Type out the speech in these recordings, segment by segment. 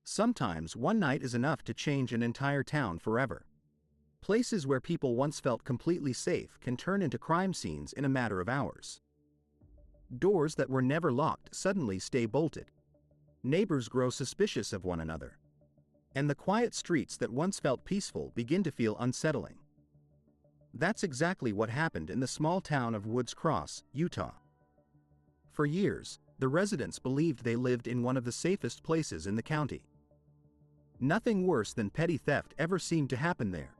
Sometimes one night is enough to change an entire town forever. Places where people once felt completely safe can turn into crime scenes in a matter of hours. Doors that were never locked suddenly stay bolted. Neighbors grow suspicious of one another. And the quiet streets that once felt peaceful begin to feel unsettling. That's exactly what happened in the small town of Woods Cross, Utah. For years, the residents believed they lived in one of the safest places in the county. Nothing worse than petty theft ever seemed to happen there.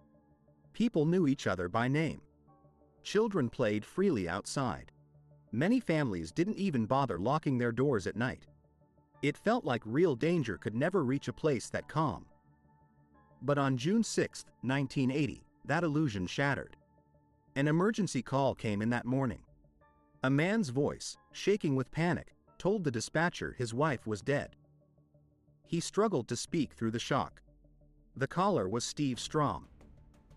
People knew each other by name. Children played freely outside. Many families didn't even bother locking their doors at night. It felt like real danger could never reach a place that calm. But on June 6, 1980, that illusion shattered. An emergency call came in that morning. A man's voice, shaking with panic, told the dispatcher his wife was dead. He struggled to speak through the shock. The caller was Steve Strom.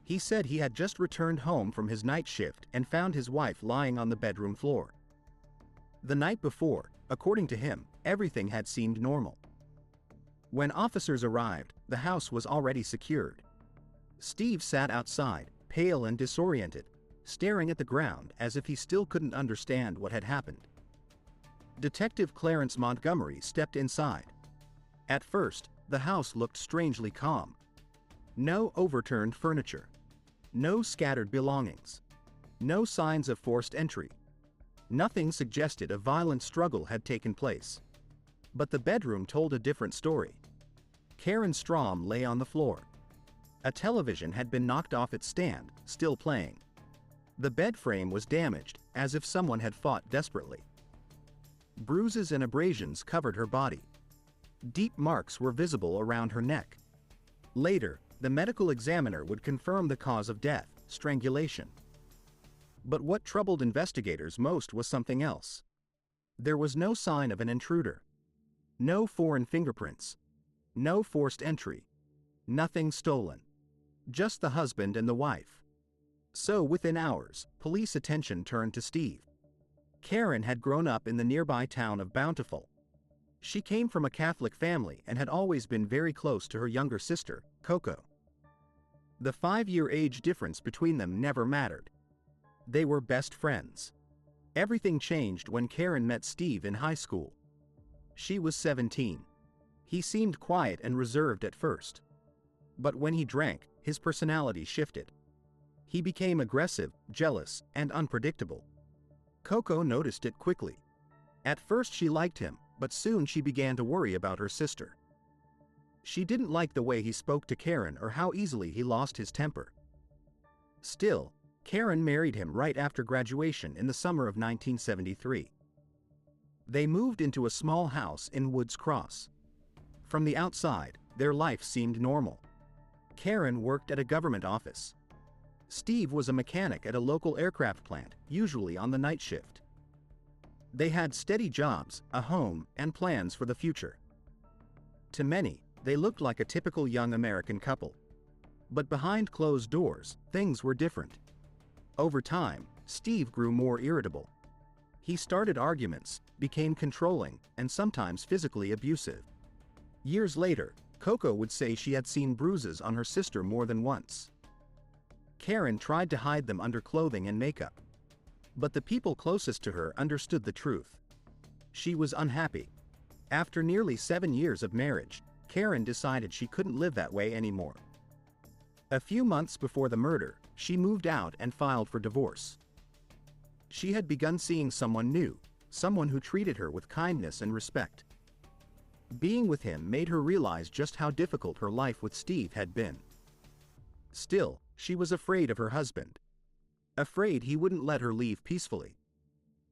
He said he had just returned home from his night shift and found his wife lying on the bedroom floor. The night before, according to him, everything had seemed normal. When officers arrived, the house was already secured. Steve sat outside, pale and disoriented, staring at the ground as if he still couldn't understand what had happened. Detective Clarence Montgomery stepped inside. At first, the house looked strangely calm. No overturned furniture. No scattered belongings. No signs of forced entry. Nothing suggested a violent struggle had taken place. But the bedroom told a different story. Karen Strom lay on the floor. A television had been knocked off its stand, still playing. The bed frame was damaged, as if someone had fought desperately. Bruises and abrasions covered her body. Deep marks were visible around her neck. Later, the medical examiner would confirm the cause of death, strangulation. But what troubled investigators most was something else. There was no sign of an intruder. No foreign fingerprints. No forced entry. Nothing stolen. Just the husband and the wife. So within hours, police attention turned to Steve. Karen had grown up in the nearby town of Bountiful. She came from a Catholic family and had always been very close to her younger sister, Coco. The 5-year age difference between them never mattered. They were best friends. Everything changed when Karen met Steve in high school. She was 17. He seemed quiet and reserved at first. But when he drank, his personality shifted. He became aggressive, jealous, and unpredictable. Coco noticed it quickly. At first she liked him, but soon she began to worry about her sister. She didn't like the way he spoke to Karen or how easily he lost his temper. Still, Karen married him right after graduation in the summer of 1973. They moved into a small house in Woods Cross. From the outside, their life seemed normal. Karen worked at a government office. Steve was a mechanic at a local aircraft plant, usually on the night shift. They had steady jobs, a home, and plans for the future. To many, they looked like a typical young American couple. But behind closed doors, things were different. Over time, Steve grew more irritable. He started arguments, became controlling, and sometimes physically abusive. Years later, Coco would say she had seen bruises on her sister more than once. Karen tried to hide them under clothing and makeup. But the people closest to her understood the truth. She was unhappy. After nearly 7 years of marriage, Karen decided she couldn't live that way anymore. A few months before the murder, she moved out and filed for divorce. She had begun seeing someone new, someone who treated her with kindness and respect. Being with him made her realize just how difficult her life with Steve had been. Still, she was afraid of her husband. Afraid he wouldn't let her leave peacefully.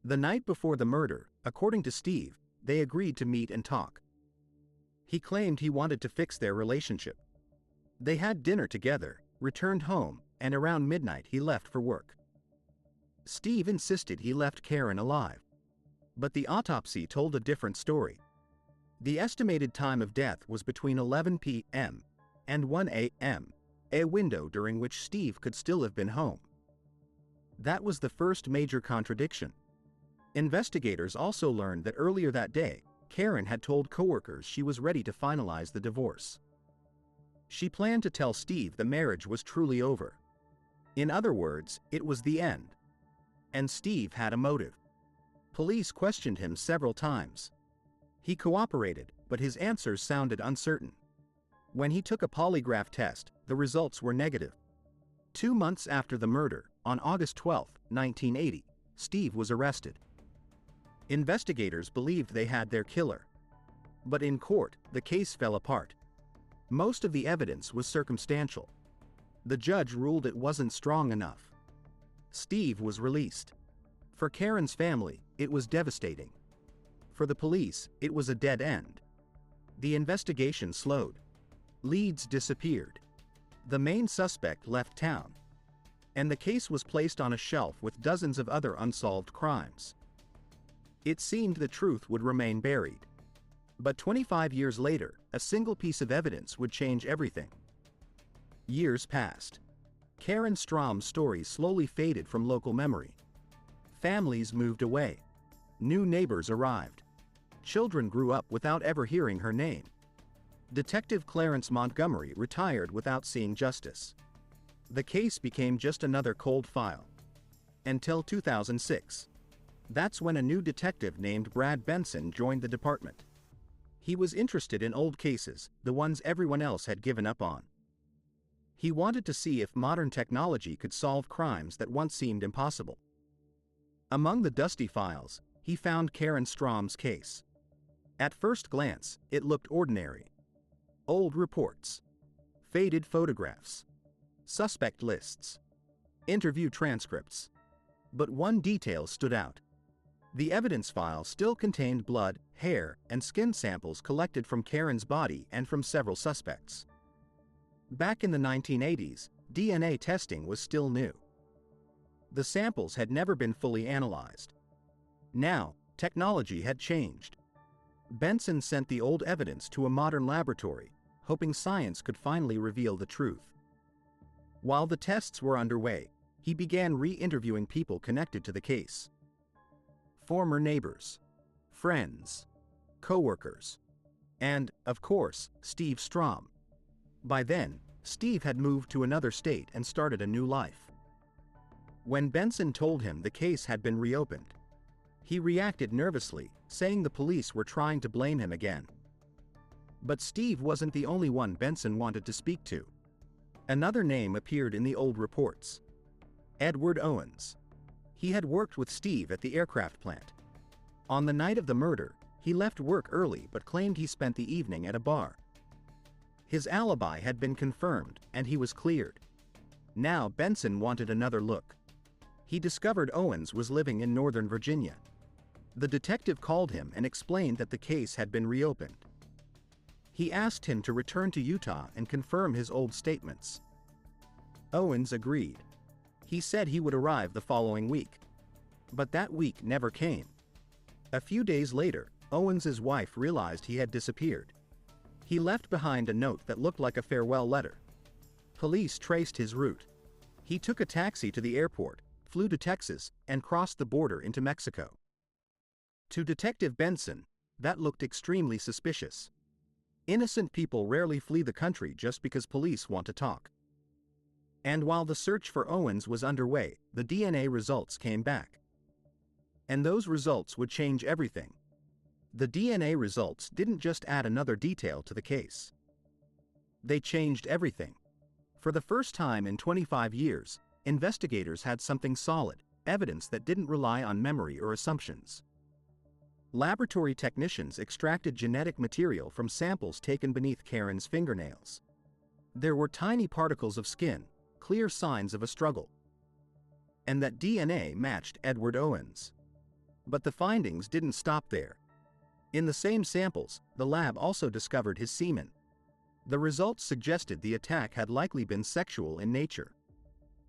The night before the murder, according to Steve, they agreed to meet and talk. He claimed he wanted to fix their relationship. They had dinner together, returned home, and around midnight he left for work. Steve insisted he left Karen alive. But the autopsy told a different story. The estimated time of death was between 11 p.m. and 1 a.m., a window during which Steve could still have been home. That was the first major contradiction. Investigators also learned that earlier that day, Karen had told coworkers she was ready to finalize the divorce. She planned to tell Steve the marriage was truly over. In other words, it was the end. And Steve had a motive. Police questioned him several times. He cooperated, but his answers sounded uncertain. When he took a polygraph test, the results were negative. 2 months after the murder, on August 12, 1980, Steve was arrested. Investigators believed they had their killer. But in court, the case fell apart. Most of the evidence was circumstantial. The judge ruled it wasn't strong enough. Steve was released. For Karen's family, it was devastating. For the police, it was a dead end. The investigation slowed. Leads disappeared. The main suspect left town. And the case was placed on a shelf with dozens of other unsolved crimes. It seemed the truth would remain buried. But 25 years later, a single piece of evidence would change everything. Years passed. Karen Strom's story slowly faded from local memory. Families moved away. New neighbors arrived. Children grew up without ever hearing her name. Detective Clarence Montgomery retired without seeing justice. The case became just another cold file. Until 2006. That's when a new detective named Brad Benson joined the department. He was interested in old cases, the ones everyone else had given up on. He wanted to see if modern technology could solve crimes that once seemed impossible. Among the dusty files, he found Karen Strom's case. At first glance, it looked ordinary. Old reports, faded photographs, suspect lists, interview transcripts. But one detail stood out. The evidence file still contained blood, hair, and skin samples collected from Karen's body and from several suspects. Back in the 1980s, DNA testing was still new. The samples had never been fully analyzed. Now, technology had changed. Benson sent the old evidence to a modern laboratory, hoping science could finally reveal the truth. While the tests were underway, he began re-interviewing people connected to the case. Former neighbors, friends, co-workers, and, of course, Steve Strom. By then, Steve had moved to another state and started a new life. When Benson told him the case had been reopened, he reacted nervously, saying the police were trying to blame him again. But Steve wasn't the only one Benson wanted to speak to. Another name appeared in the old reports. Edward Owens. He had worked with Steve at the aircraft plant. On the night of the murder, he left work early but claimed he spent the evening at a bar. His alibi had been confirmed, and he was cleared. Now Benson wanted another look. He discovered Owens was living in Northern Virginia. The detective called him and explained that the case had been reopened. He asked him to return to Utah and confirm his old statements. Owens agreed. He said he would arrive the following week. But that week never came. A few days later, Owens's wife realized he had disappeared. He left behind a note that looked like a farewell letter. Police traced his route. He took a taxi to the airport, flew to Texas, and crossed the border into Mexico. To Detective Benson, that looked extremely suspicious. Innocent people rarely flee the country just because police want to talk. And while the search for Owens was underway, the DNA results came back. And those results would change everything. The DNA results didn't just add another detail to the case. They changed everything. For the first time in 25 years, investigators had something solid, evidence that didn't rely on memory or assumptions. Laboratory technicians extracted genetic material from samples taken beneath Karen's fingernails. There were tiny particles of skin, clear signs of a struggle. And that DNA matched Edward Owens. But the findings didn't stop there. In the same samples, the lab also discovered his semen. The results suggested the attack had likely been sexual in nature.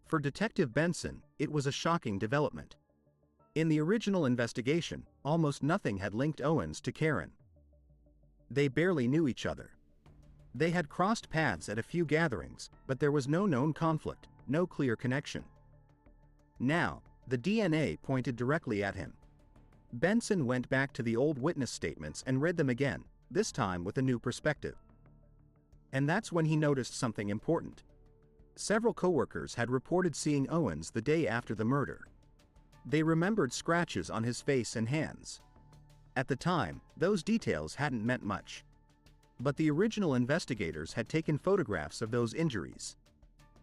For Detective Benson, it was a shocking development. In the original investigation, almost nothing had linked Owens to Karen. They barely knew each other. They had crossed paths at a few gatherings, but there was no known conflict, no clear connection. Now, the DNA pointed directly at him. Benson went back to the old witness statements and read them again, this time with a new perspective. And that's when he noticed something important. Several coworkers had reported seeing Owens the day after the murder. They remembered scratches on his face and hands. At the time, those details hadn't meant much. But the original investigators had taken photographs of those injuries.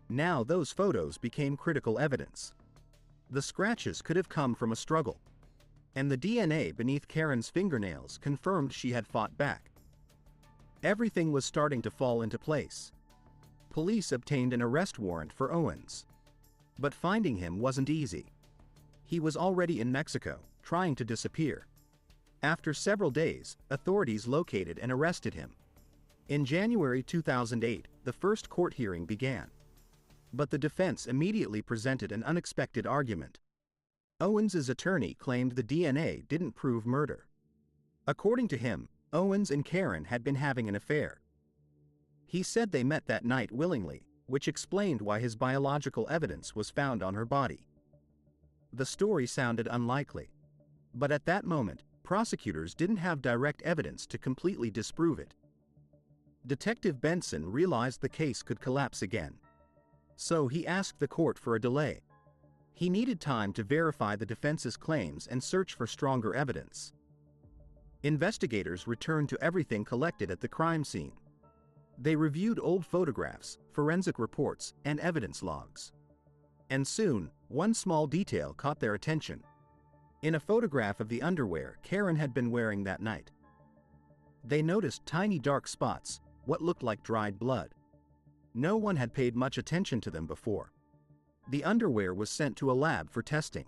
Now those photos became critical evidence. The scratches could have come from a struggle. And the DNA beneath Karen's fingernails confirmed she had fought back. Everything was starting to fall into place. Police obtained an arrest warrant for Owens. But finding him wasn't easy. He was already in Mexico, trying to disappear. After several days, authorities located and arrested him. In January 2008, the first court hearing began. But the defense immediately presented an unexpected argument. Owens's attorney claimed the DNA didn't prove murder. According to him, Owens and Karen had been having an affair. He said they met that night willingly, which explained why his biological evidence was found on her body. The story sounded unlikely. But at that moment, prosecutors didn't have direct evidence to completely disprove it. Detective Benson realized the case could collapse again. So he asked the court for a delay. He needed time to verify the defense's claims and search for stronger evidence. Investigators returned to everything collected at the crime scene. They reviewed old photographs, forensic reports, and evidence logs. And soon, one small detail caught their attention. In a photograph of the underwear Karen had been wearing that night, they noticed tiny dark spots, what looked like dried blood. No one had paid much attention to them before. The underwear was sent to a lab for testing.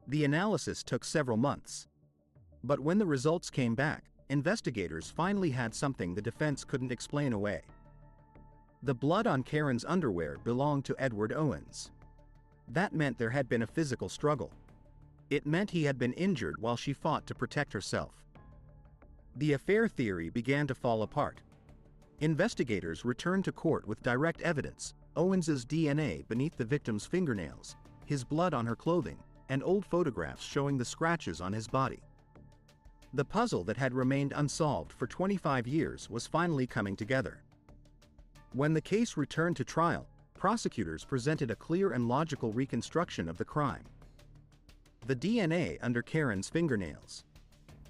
The analysis took several months. But when the results came back, investigators finally had something the defense couldn't explain away. The blood on Karen's underwear belonged to Edward Owens. That meant there had been a physical struggle. It meant he had been injured while she fought to protect herself. The affair theory began to fall apart. Investigators returned to court with direct evidence: Owens's DNA beneath the victim's fingernails, his blood on her clothing, and old photographs showing the scratches on his body. The puzzle that had remained unsolved for 25 years was finally coming together. When the case returned to trial, prosecutors presented a clear and logical reconstruction of the crime. The DNA under Karen's fingernails,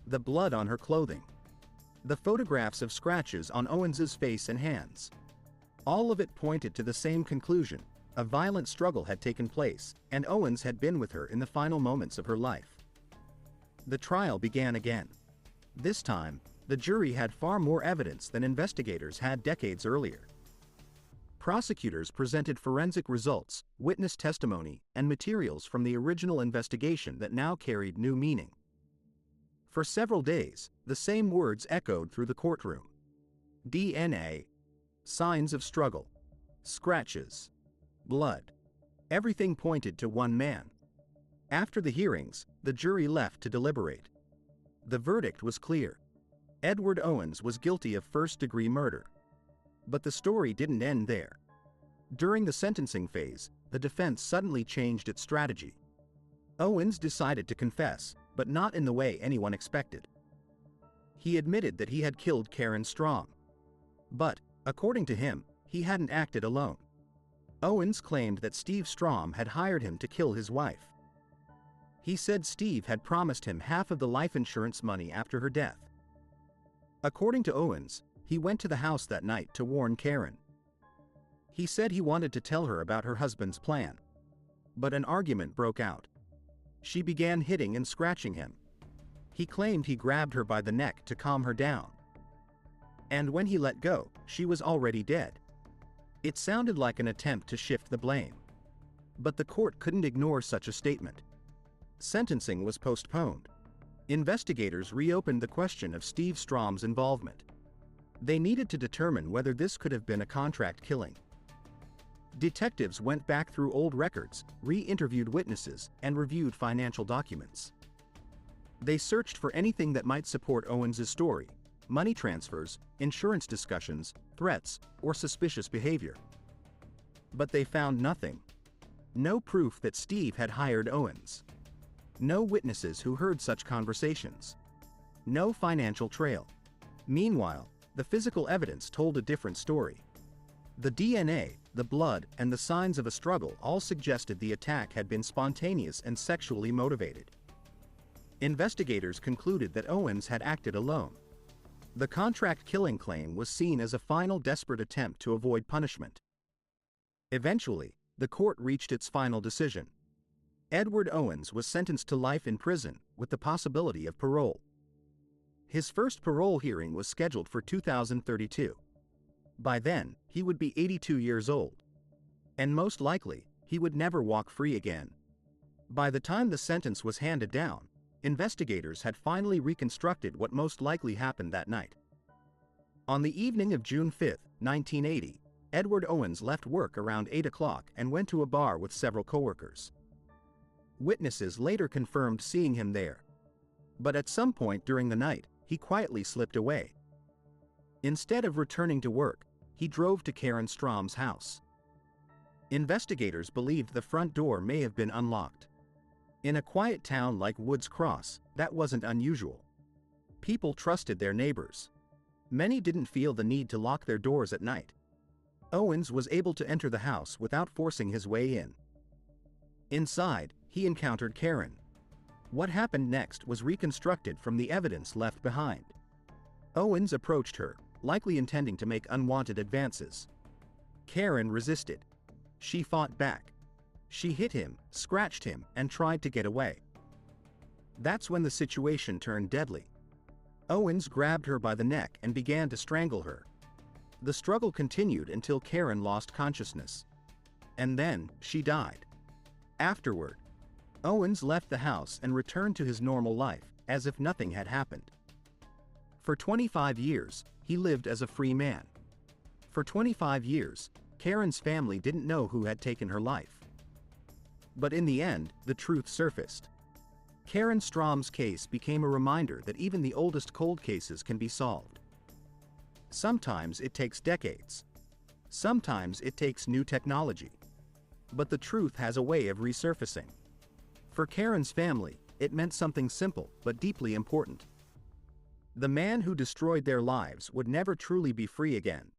the blood on her clothing, the photographs of scratches on Owens's face and hands. All of it pointed to the same conclusion: a violent struggle had taken place, and Owens had been with her in the final moments of her life. The trial began again. This time, the jury had far more evidence than investigators had decades earlier. Prosecutors presented forensic results, witness testimony, and materials from the original investigation that now carried new meaning. For several days, the same words echoed through the courtroom: DNA, signs of struggle, scratches, blood. Everything pointed to one man. After the hearings, the jury left to deliberate. The verdict was clear. Edward Owens was guilty of first-degree murder. But the story didn't end there. During the sentencing phase, the defense suddenly changed its strategy. Owens decided to confess, but not in the way anyone expected. He admitted that he had killed Karen Strom. But, according to him, he hadn't acted alone. Owens claimed that Steve Strom had hired him to kill his wife. He said Steve had promised him half of the life insurance money after her death. According to Owens, he went to the house that night to warn Karen. He said he wanted to tell her about her husband's plan. But an argument broke out. She began hitting and scratching him. He claimed he grabbed her by the neck to calm her down. And when he let go, she was already dead. It sounded like an attempt to shift the blame. But the court couldn't ignore such a statement. Sentencing was postponed. Investigators reopened the question of Steve Strom's involvement. They needed to determine whether this could have been a contract killing. Detectives went back through old records, re-interviewed witnesses, and reviewed financial documents. They searched for anything that might support Owens's story: money transfers, insurance discussions, threats, or suspicious behavior. But they found nothing. No proof that Steve had hired Owens. No witnesses who heard such conversations. No financial trail. Meanwhile, the physical evidence told a different story. The DNA, the blood, and the signs of a struggle all suggested the attack had been spontaneous and sexually motivated. Investigators concluded that Owens had acted alone. The contract killing claim was seen as a final desperate attempt to avoid punishment. Eventually, the court reached its final decision. Edward Owens was sentenced to life in prison, with the possibility of parole. His first parole hearing was scheduled for 2032. By then, he would be 82 years old. And most likely, he would never walk free again. By the time the sentence was handed down, investigators had finally reconstructed what most likely happened that night. On the evening of June 5, 1980, Edward Owens left work around 8 o'clock and went to a bar with several coworkers. Witnesses later confirmed seeing him there. But at some point during the night, he quietly slipped away. Instead of returning to work, he drove to Karen Strom's house. Investigators believed the front door may have been unlocked. In a quiet town like Woods Cross, that wasn't unusual. People trusted their neighbors. Many didn't feel the need to lock their doors at night. Owens was able to enter the house without forcing his way in. Inside, he encountered Karen. What happened next was reconstructed from the evidence left behind. Owens approached her, likely intending to make unwanted advances. Karen resisted. She fought back. She hit him, scratched him, and tried to get away. That's when the situation turned deadly. Owens grabbed her by the neck and began to strangle her. The struggle continued until Karen lost consciousness. And then, she died. Afterward, Owens left the house and returned to his normal life, as if nothing had happened. For 25 years, he lived as a free man. For 25 years, Karen's family didn't know who had taken her life. But in the end, the truth surfaced. Karen Strom's case became a reminder that even the oldest cold cases can be solved. Sometimes it takes decades. Sometimes it takes new technology. But the truth has a way of resurfacing. For Karen's family, it meant something simple but deeply important. The man who destroyed their lives would never truly be free again,